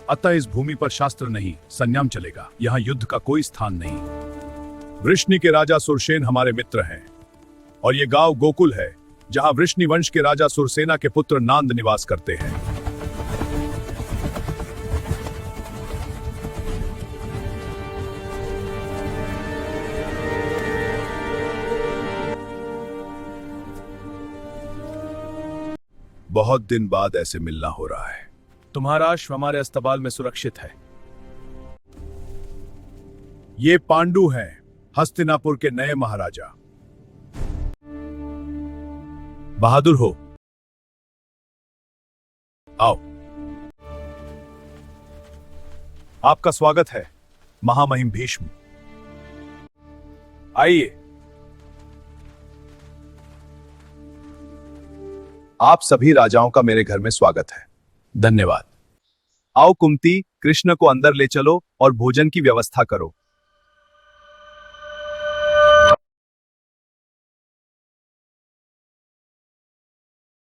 Speaker 5: अतः इस भूमि पर शास्त्र नहीं, संयम चलेगा। यहाँ युद्ध का कोई स्थान नहीं। वृष्णि के राजा सुरसेन हमारे मित्र हैं और ये गांव गोकुल है जहां वृष्णि वंश के राजा सुरसेना के पुत्र नांद निवास करते हैं। बहुत दिन बाद ऐसे मिलना हो रहा है। तुम्हारा अश्व हमारे अस्पताल में सुरक्षित है। ये पांडु हैं, हस्तिनापुर के नए महाराजा। बहादुर हो, आओ। आपका स्वागत है महामहिम भीष्म। आइए। आप सभी राजाओं का मेरे घर में स्वागत है। धन्यवाद। आओ कुंती, कृष्ण को अंदर ले चलो और भोजन की व्यवस्था करो।